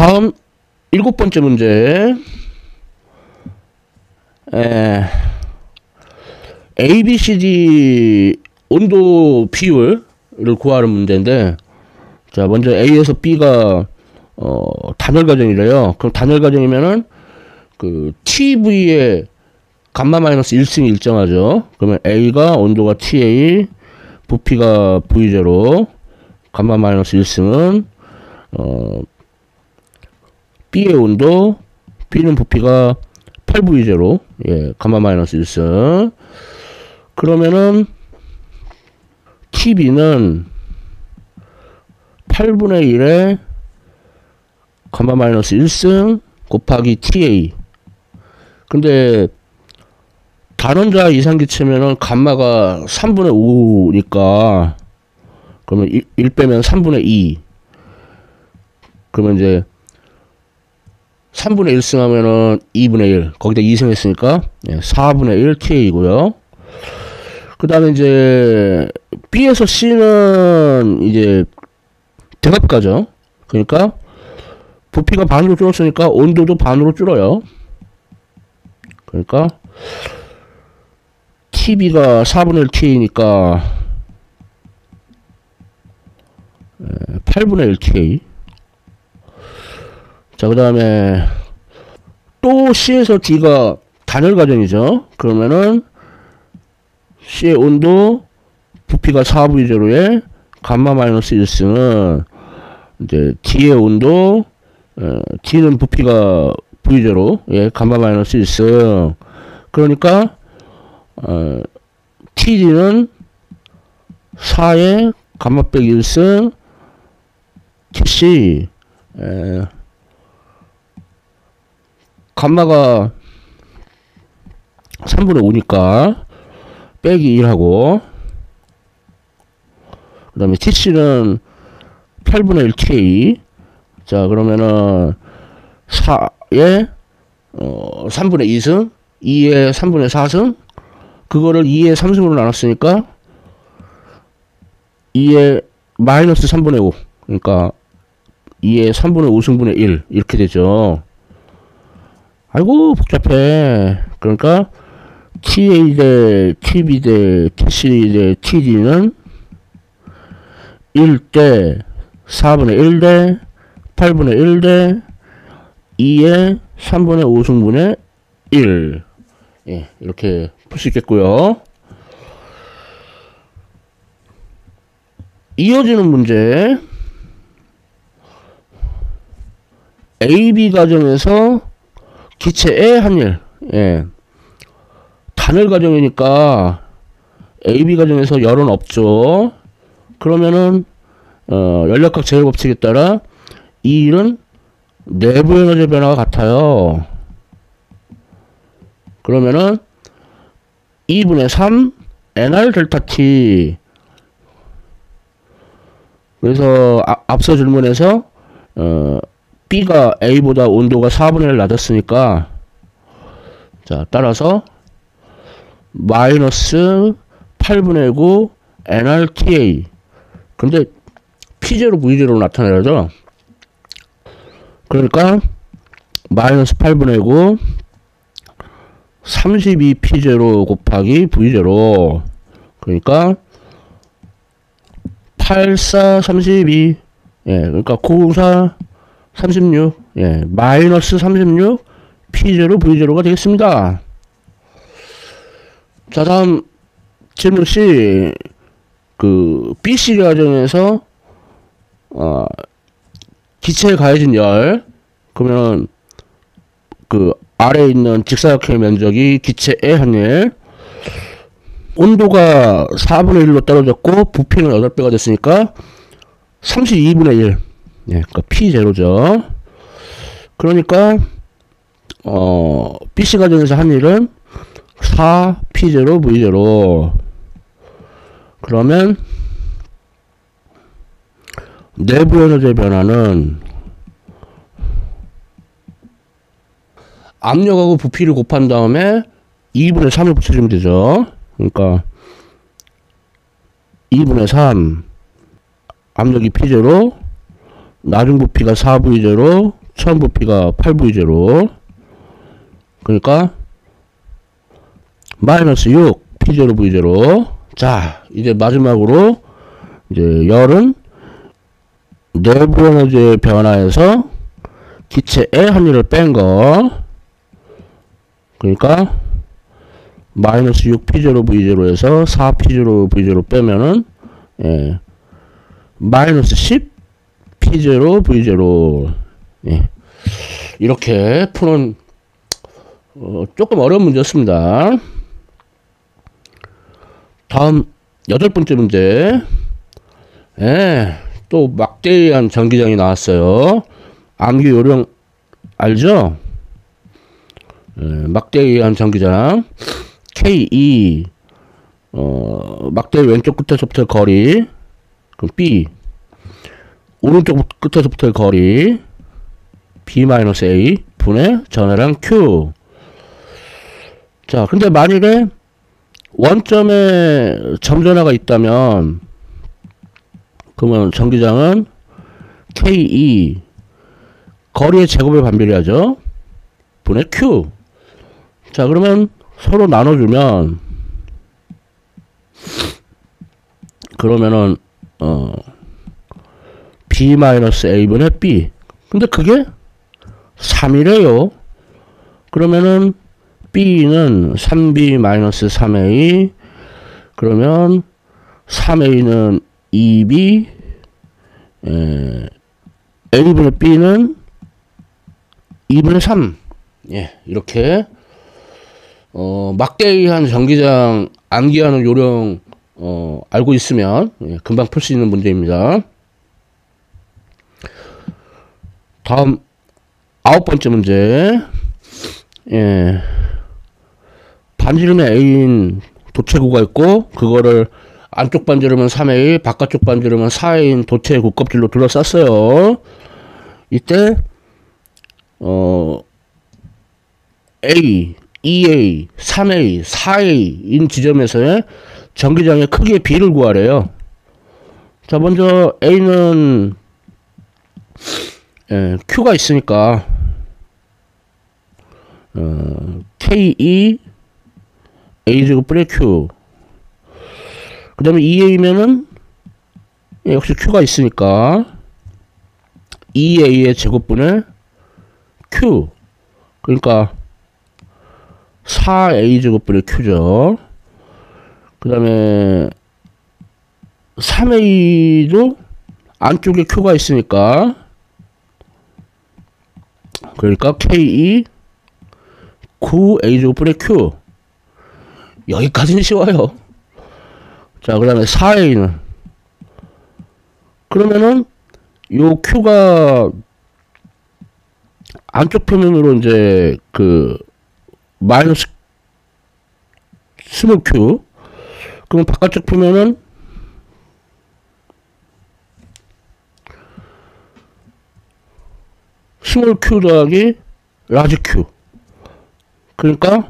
다음 7번째 문제. ABCD 온도 비율을 구하는 문제인데, 자, 먼저 A에서 B가 단열 과정이래요. 그럼 단열 과정이면은 그 TV의 감마 마이너스 1승이 일정하죠. 그러면 A가 온도가 TA, 부피가 V0, 감마 마이너스 1승은 B의 온도, B는 부피가 8V0, 예, 감마 마이너스 1승. 그러면은 TB는 8분의 1에 감마 마이너스 1승 곱하기 TA. 근데 단원자 이상기체면은 감마가 3분의 5니까 그러면 1 빼면 3분의 2. 그러면 이제 3분의 1승 하면은 2분의 1. 거기다 2승 했으니까 4분의 1 TA이고요. 그 다음에 이제 B에서 C는 이제 대합가죠. 그러니까 부피가 반으로 줄었으니까 온도도 반으로 줄어요. 그러니까 TB가 4분의 1 TA니까 8분의 1 TA. 자, 그 다음에 또 C에서 D가 단열 과정이죠. 그러면은 C의 온도, 부피가 4V0에 감마 마이너스 1승은 이제 D의 온도, D는 부피가 V0, 예, 감마 마이너스 1승. 그러니까 TD는 4에 감마 빼기 1승 TC, 감마가 3분의 5니까 빼기 1하고, 그 다음에 TC는 8분의 1 TA. 자, 그러면은 4에 3분의 2승, 2에 3분의 4승, 그거를 2에 3승으로 나눴으니까 2에 마이너스 3분의 5, 그러니까 2에 3분의 5승분의 1 이렇게 되죠. 아이고 복잡해. 그러니까 TA 대 TB 대 TC 대 TD는 1대 4분의 1 대 8분의 1 대 2의 3분의 5승분의 1. 예, 이렇게 풀 수 있겠고요. 이어지는 문제. AB 과정에서 기체의 한일. 예. 단열 과정이니까 AB 과정에서 열은 없죠. 그러면은 연력학 제일법칙에 따라 이 일은 내부 에너지 변화가 같아요. 그러면은 2분의 3 NR 델타 T. 그래서 앞서 질문에서 B가 A보다 온도가 4분의 1 낮았으니까, 자, 따라서 마이너스 8분의 9 NRTA. 근데 P0 V0로 나타내야죠. 그러니까 마이너스 8분의 9 32P0 곱하기 V0. 그러니까 84 32. 예, 그러니까 94 36. 예, 마이너스 36 P0 V0가 되겠습니다. 자, 다음 질문 C. 그 BC 과정에서 기체에 가해진 열, 그러면 그 아래에 있는 직사각형의 면적이 기체의 한일, 온도가 4분의 1로 떨어졌고 부피는 8배가 됐으니까 32분의 1. 예, 그러니까 P0죠. 그러니까 BC 과정에서 한일은 4P0 V0. 그러면 내부 에너지의 변화는 압력하고 부피를 곱한 다음에 2분의 3을 붙여주면 되죠. 그러니까 2분의 3 압력이 P0, 나중 부피가 4V0 처음 부피가 8V0. 그러니까 마이너스 6 P0V0. 자, 이제 마지막으로 이제 열은 내부 에너지의 변화에서 기체의 한율을 뺀 거. 그러니까 마이너스 6 P0V0에서 4 P0V0 빼면은 마이너스 10 P0V0. 이렇게 푸는 조금 어려운 문제였습니다. 다음 8번째 문제. 또 막대기한 전기장이 나왔어요. 암기 요령 알죠? 막대기한 전기장 K2 막대기 왼쪽 끝에서부터의 거리, 그럼 B, 오른쪽 끝에서부터의 거리 B-A 분의 전하량 Q. 자, 근데 만일에 원점에 점전하가 있다면 그러면 전기장은 K2 거리의 제곱을 반비례하죠. 분의 Q. 자, 그러면 서로 나눠주면 그러면은 B-A 분의 B. 근데 그게 3이래요. 그러면은 B는 3B-3A. 그러면 3A는 2B, A분의 B는 2분의 3. 이렇게 막대기한 전기장 암기하는 요령 알고 있으면 금방 풀 수 있는 문제입니다. 다음 9번째 문제. 반지름의 A인 도체구가 있고 그거를 안쪽 반지름은 3A, 바깥쪽 반지름은 4A인 도체 구껍질로 둘러쌌어요. 이때 A, 2A, 3A, 4A인 지점에서의 전기장의 크기의 비를 구하래요. 자, 먼저 A는 Q가 있으니까 K2 A제곱분의 Q. 그 다음에 2A면은 역시 Q가 있으니까 2A의 제곱분의 Q. 그러니까 4A제곱분의 Q죠. 그 다음에 3A도 안쪽에 Q가 있으니까 그러니까 K2 9A제곱분의 Q. 여기까지는 쉬워요. 자, 그 다음에 4A는 그러면은 요 Q가 안쪽 표면으로 이제 그 마이너스 스몰 Q. 그럼 바깥쪽 표면은 스몰 Q 더하기 라지 Q. 그러니까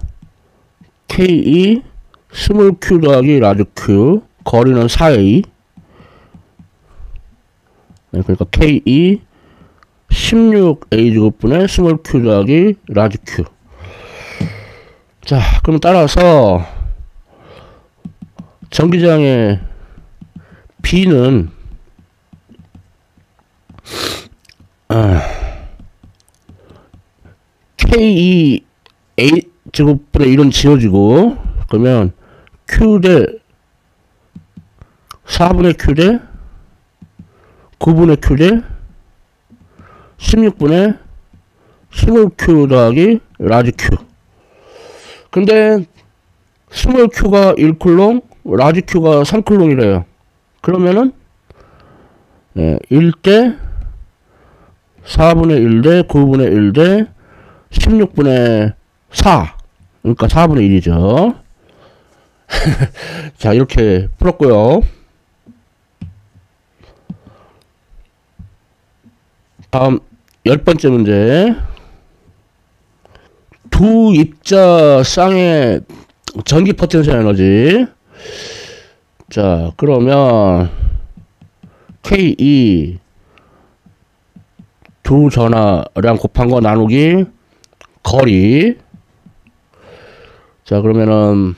K2 스몰 Q 더하기 라지 Q. 거리는 4A. 그러니까 K2 16A 제곱분의 스몰 Q 더하기 라지 Q. 자, 그럼 따라서 전기장의 B는 K2 A 제곱분의 1은 지워지고 그러면 Q 대 4분의 Q 대 9분의 Q 대 16분의 스몰 Q 더하기 라지 Q. 근데 스몰 Q가 1쿨롱, 라지 Q가 3쿨롱이래요. 그러면은 1대 4분의 1 대 9분의 1 대 16분의 4. 그러니까 4분의 1이죠. 자, 이렇게 풀었고요. 다음 10번째 문제. 두 입자 쌍의 전기 포텐셜 에너지. 자, 그러면 K2 두 전하량 곱한 거 나누기 거리. 자, 그러면은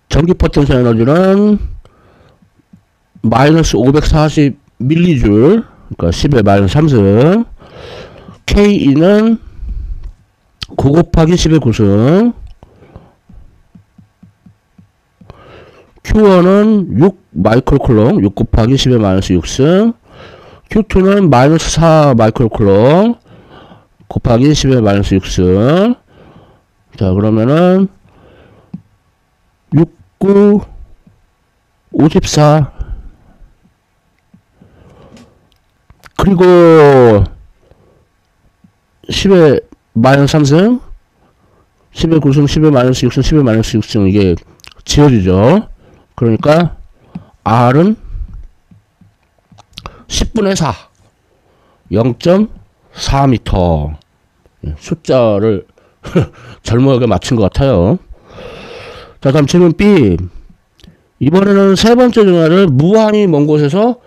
전기 포텐셜 에너지는 마이너스 540 밀리줄, 그러니까 10의 마이너스 3승. Ke는 9 곱하기 10의 9승. Q1은 6 마이크로쿨롱, 6 곱하기 10의 마이너스 6승. Q2는 마이너스 4 마이크로쿨롱 곱하기 10의 마이너스 6승. 자, 그러면은 6, 9, 54. 그리고 10의 마이너스 3승, 10의 9승, 10의 마이너스 6승, 10의 마이너스 6승, 이게 지워지죠. 그러니까 R은 10분의 4, 0.4m. 숫자를 젊게 맞춘 것 같아요. 자, 다음 질문 B. 이번에는 세 번째 전화를 무한히 먼 곳에서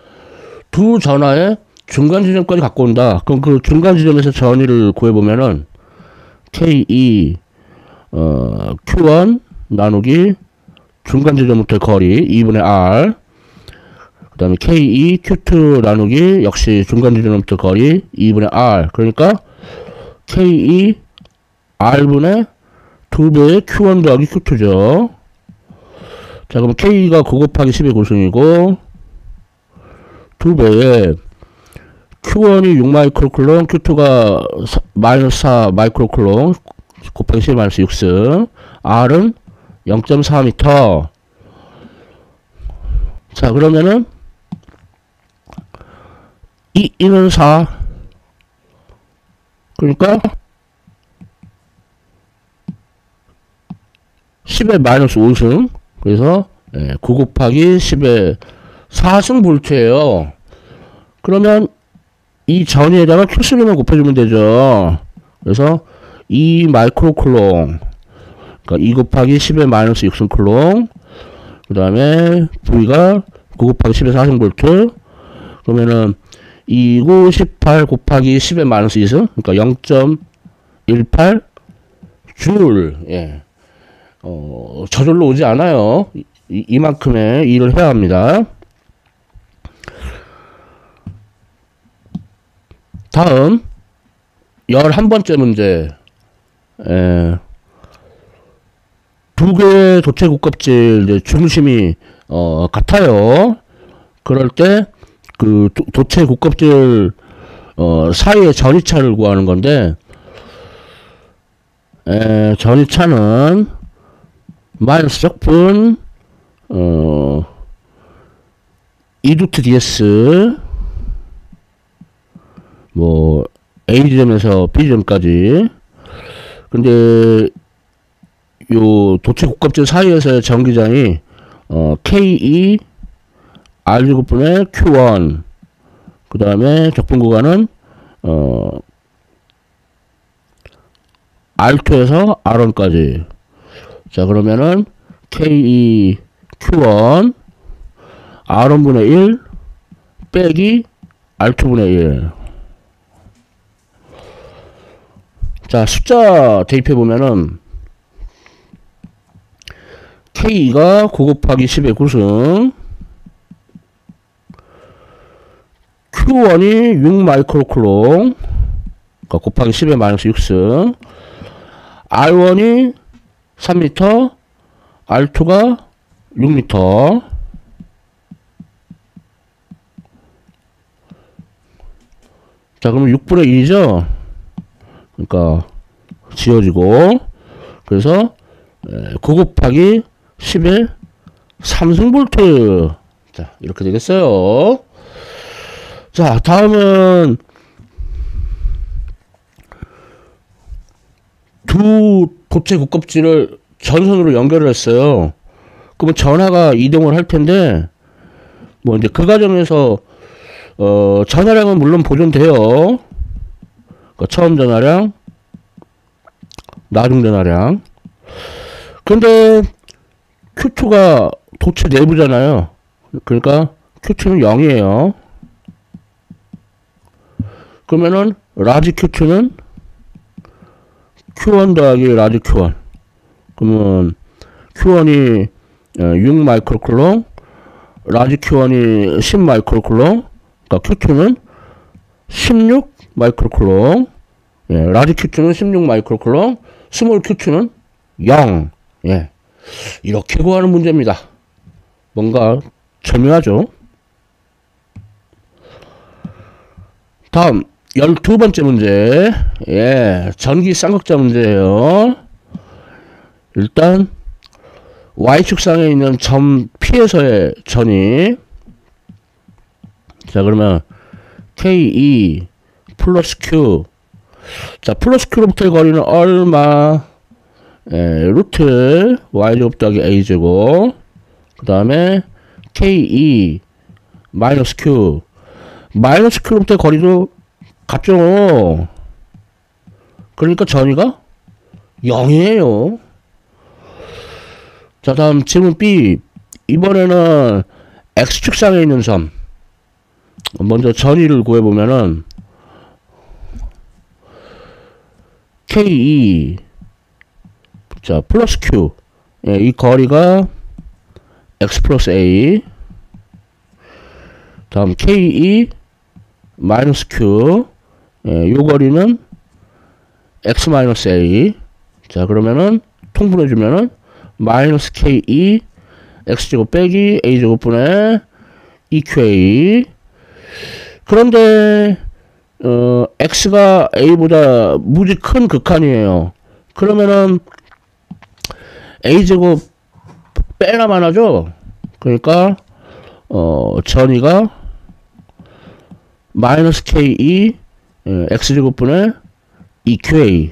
두 전화의 중간 지점까지 갖고 온다. 그럼 그 중간 지점에서 전위를 구해보면은 K2 Q1 나누기 중간 지점부터 거리 2분의 R, 그 다음에 K2 Q2 나누기 역시 중간 지점부터 거리 2분의 R. 그러니까 K2 R분의 2배의 Q1 더하기 Q2죠. 자, 그럼 K가 9 곱하기 10의 9승이고 2배에 Q1이 6 마이크로쿨롱, Q2가 마이너스 4 마이크로쿨롱 곱하기 10 마이너스 6승. R은 0.4m. 자, 그러면은 이는 4. 그러니까 10의 마이너스 5승. 그래서 9 곱하기 10의 4승 볼트예요. 그러면 이 전위에다가 Q3만 곱해주면 되죠. 그래서 2 마이크로쿨롱, 그러니까 2 곱하기 10의 마이너스 6승 쿨롱, 그 다음에 V가 9 곱하기 10의 4승 볼트. 그러면은 29, 18 곱하기 10의 마이너스 2승, 그러니까 0.18 줄. 예. 저절로 오지 않아요. 이만큼의 일을 해야 합니다. 다음 11번째 문제. 두 개의 도체 국갑질 중심이 같아요. 그럴 때 그 도체 국갑질 사이의 전위차를 구하는 건데, 전위차는 마이너스 적분 2루트 ds 뭐 A지점에서 B지점까지. 근데 요 도체 국갑질 사이에서의 전기장이 K2 R6분의 Q1, 그 다음에 적분 구간은 R2에서 R1까지. 자, 그러면은 K2 Q1 R1분의 1 빼기 R2분의 1. 자, 숫자 대입해보면은 K가 9 곱하기 10의 9승, Q1이 6 마이크로쿨롱, 그러니까 곱하기 10의 마이너스 6승, R1이 3m, R2가 6m. 자, 그러면 6분의 1이죠? 그러니까 지워지고, 그래서 9 곱하기 10의 3승볼트. 자, 이렇게 되겠어요. 자, 다음은 두 도체 국갑질을 전선으로 연결을 했어요. 그러면 전하가 이동을 할 텐데, 뭐 이제 그 과정에서 전하량은 물론 보존돼요. 그러니까 처음 전하량, 나중 전하량. 근데 Q2가 도체 내부잖아요. 그러니까 Q2는 0이에요. 그러면은 라지 Q2는 Q1 더하기 라지 Q1. 그러면 Q1이 6 마이크로쿨롱, 라지 Q1이 10 마이크로쿨롱, 그러니까 Q2는 16 마이크로쿨롱, 예, 라지 Q2는 16 마이크로쿨롱, 스몰 Q2는 0. 예, 이렇게 구하는 문제입니다. 뭔가 절묘하죠? 다음 12번째 문제. 예, 전기 쌍극자 문제예요. 일단 Y축상에 있는 점 P에서의 전이, 자 그러면 KE 플러스 Q, 자 플러스 Q로부터의 거리는 얼마? 예, 루트 Y제곱 더하기 A제곱, 그 다음에 KE 마이너스 Q, 마이너스 Q로부터의 거리도 같죠. 그러니까 전위가 0이에요. 자 다음 질문 B. 이번에는 X축상에 있는 점, 먼저 전위를 구해보면은 KE, 자 플러스 Q, 예, 이 거리가 X 플러스 A, 다음 KE 마이너스 Q, 예, 요 거리는 X 마이너스 A. 자 그러면은 통분해주면은 마이너스 KE X제곱 빼기 A제곱분의 EQA. 그런데 X가 A보다 무지 큰 극한이에요. 그러면은 A제곱 빼나만 하죠. 그러니까 전위가 마이너스 KE X제곱분의 EQA.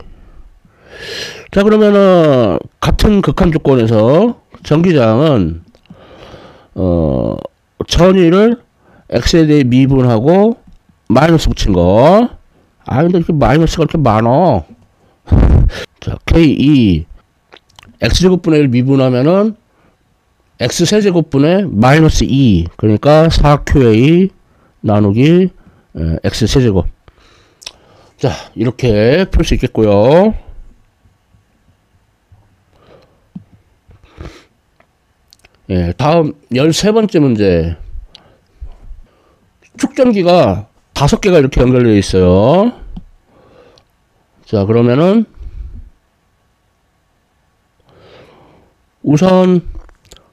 자 그러면은 같은 극한 조건에서 전기장은 전위를 X에 대해 미분하고 마이너스 붙인 거. 아 근데 이렇게 마이너스가 이렇게 많어. 자 KE X제곱분의 1 미분하면은 X세제곱분의 마이너스 2, 그러니까 4QA 나누기 X세제곱. 자 이렇게 풀 수 있겠고요. 예, 다음 13번째 문제. 축전기가 5개가 이렇게 연결되어 있어요. 자 그러면은 우선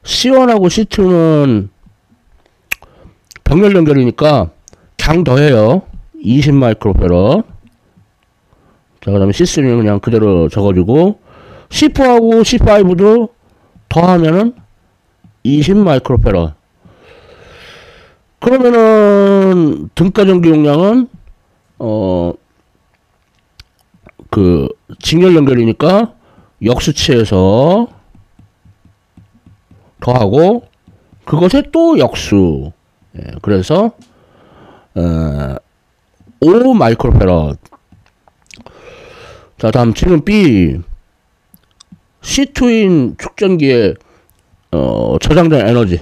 C1하고 C2는 병렬 연결이니까 그냥 더해요. 20 마이크로페럿. 자 그 다음에 C3는 그냥 그대로 적어주고, C4하고 C5도 더하면은 20 마이크로페럿. 그러면은 등가 전기 용량은 그 직렬 연결이니까 역수치해서 더하고 그것에 또 역수. 예, 그래서 5 마이크로페럿. 자 다음 질문 B. C2인 축전기에 저장된 에너지.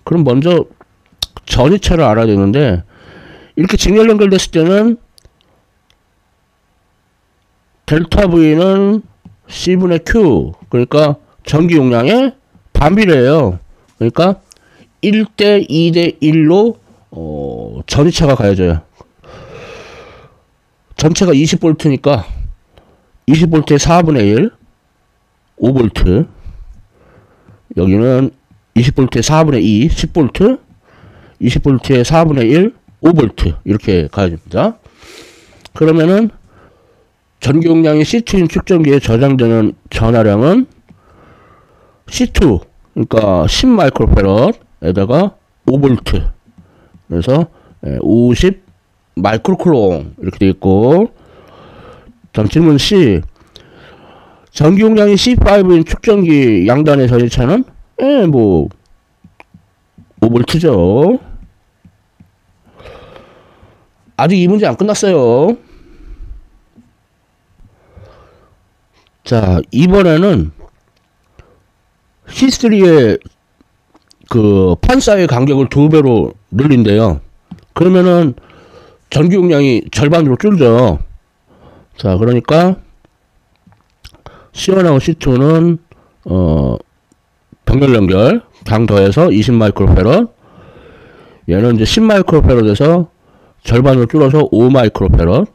그럼 먼저 전이체를 알아야 되는데, 이렇게 직렬 연결됐을 때는 델타 V는 C분의 Q, 그러니까 전기 용량의 반비례예요. 그러니까 1대 2대 1로 전이체가 가해져요. 전체가 20V니까 20V의 4분의 1, 5V. 여기는 20V의 4분의 2, 10V, 20V의 4분의 1, 5V. 이렇게 가해집니다. 그러면은 전기 용량이 C2인 축전기에 저장되는 전하량은 C2, 그러니까 10 마이크로페럿에다가 5V. 그래서 50 마이크로쿨롱 이렇게 되어 있고, 다음 질문 C. 전기 용량이 C5인 축전기 양단의 전이체는 뭐 5V죠. 아직 이 문제 안 끝났어요. 자 이번에는 C3의 그 판사의 간격을 2배로 늘린대요. 그러면은 전기 용량이 절반으로 줄죠. 자, 그러니까 C1하고 C2는 병렬 연결 강 더해서 20 마이크로패럿, 얘는 이제 10 마이크로패럿에서 절반으로 줄어서 5 마이크로패럿,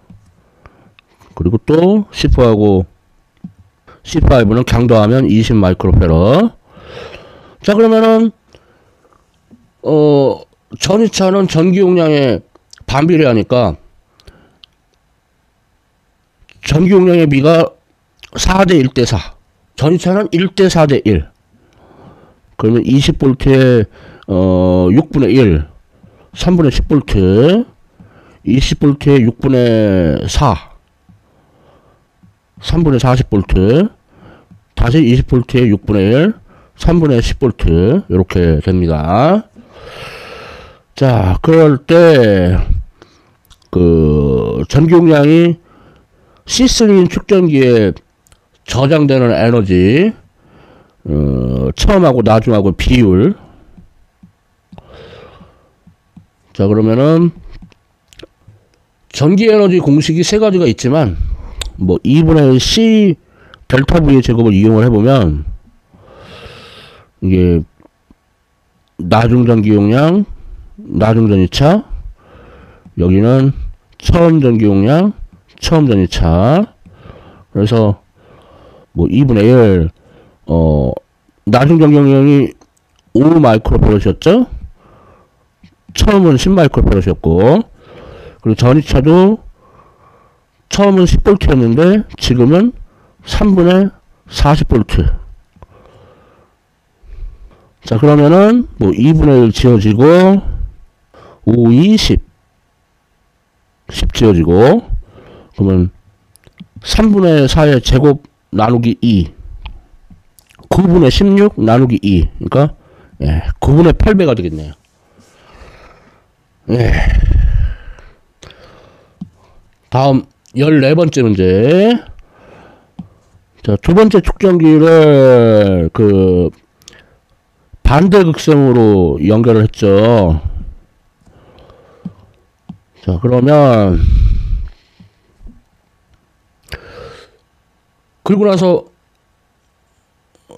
그리고 또 C4하고 C5는 강 더하면 20 마이크로패럿. 자, 그러면은 전이차는 전기 용량에 반비례하니까 전기 용량의 비가 4대 1대 4. 전이차는 1대 4대 1. 그러면 20V에 6분의 1, 3분의 10V, 20V에 6분의 4, 3분의 40V, 다시 20V에 6분의 1, 3분의 10V, 이렇게 됩니다. 자, 그럴 때 전기 용량이 C3 축전기에 저장되는 에너지, 처음하고 나중하고 비율. 자, 그러면은 전기 에너지 공식이 세 가지가 있지만, 뭐 2분의 C 델타 V의 제곱을 이용을 해보면, 이게 나중 전기 용량, 나중 전이차, 여기는 처음 전기 용량, 처음 전이차. 그래서 뭐 2분의 1, 나중 전기 용량이 5 마이크로패럿이었죠? 처음은 10 마이크로패럿이었고, 그리고 전이차도 처음은 10V였는데 지금은 3분의 40V. 자, 그러면은 뭐 2분의 1 지워지고 5, 2, 10 지워지고, 그러면 3분의 4의 제곱 나누기 2, 9분의 16 나누기 2, 그러니까 9분의 8배가 되겠네요. 다음 14번째 문제. 자, 두 번째 축전기를 반대극성으로 연결을 했죠. 자, 그러면 그리고 나서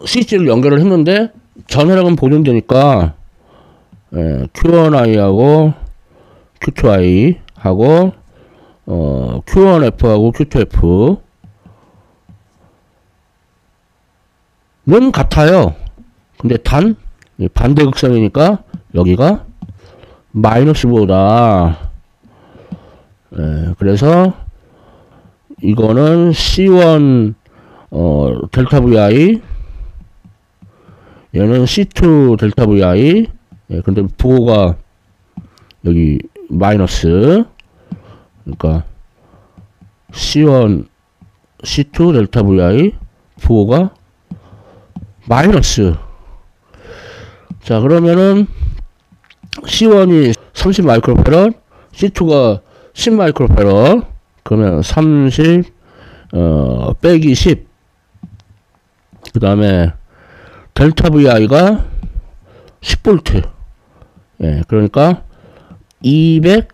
CC를 연결을 했는데 전해량은 보존되니까 Q1i하고 Q2i하고 Q1F하고 Q2F는 같아요. 근데 단 반대극성이니까 여기가 마이너스보다, 그래서 이거는 C1 델타 VI, 얘는 C2 델타 VI. 근데 부호가 여기 마이너스, 그러니까 C1 C2 델타 VI 부호가 마이너스. 자, 그러면은 C1이 30 마이크로패럿, C2가 10 마이크로패럿. 그러면 30 빼기 10. 그 다음에 델타 VI가 10V. 그러니까 200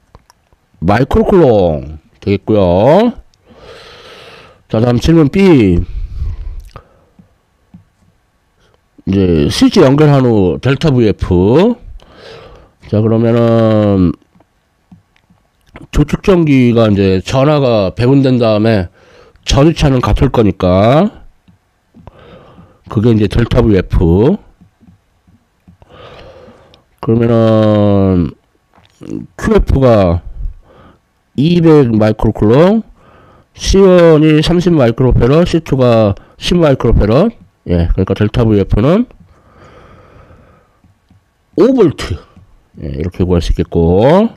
마이크로쿨롱 되겠고요. 자, 다음 질문 B. 이제 스위치 연결한 후 델타 VF. 자, 그러면은 조축전기가 이제 전하가 배분된 다음에 전이차는 같을 거니까 그게 이제 델타 VF. 그러면은 QF가 200 마이크로쿨롱, C1이 30 마이크로패럿, C2가 10 마이크로패럿. 그러니까 델타 VF는 5V. 이렇게 구할 수 있겠고.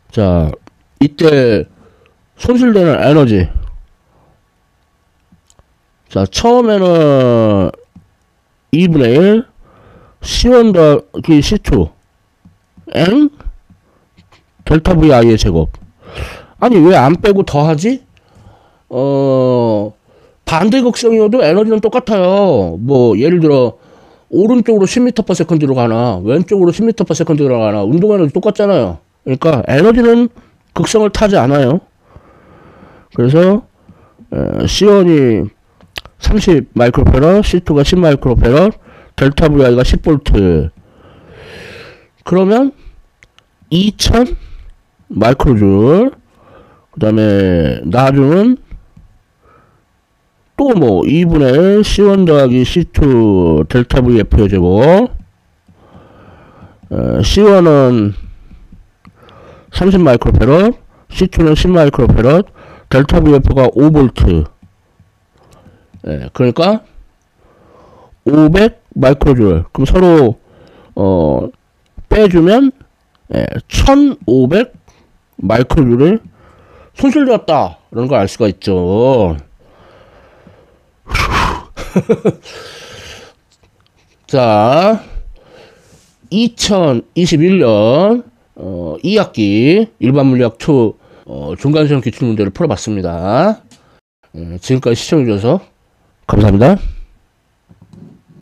자, 이때 손실되는 에너지. 자, 처음에는 2분의 1 C1 더하기 C2 N 델타 VI의 제곱. 아니, 왜 안 빼고 더하지? 반대극성이어도 에너지는 똑같아요. 뭐 예를 들어 오른쪽으로 10m/s로 가나 왼쪽으로 10m/s로 가나 운동 에너지 똑같잖아요. 그러니까 에너지는 극성을 타지 않아요. 그래서 C1이 30 마이크로페럿, C2가 10 마이크로페럿, 델타 VI가 10V. 그러면 2000 마이크로줄. 그 다음에 나중은 또 뭐 2분의 1 C1 더하기 C2 델타 VF의 제곱. C1은 30 마이크로페럿, C2는 10 마이크로페럿, 델타 VF가 5V. 그러니까 500 마이크로줄. 그럼 서로 빼주면 1500 마이크로줄을 손실되었다 이런 걸 알 수가 있죠. 자, 2021년 2학기 일반물리학 2 중간시험 기출문제를 풀어봤습니다. 지금까지 시청해주셔서 감사합니다.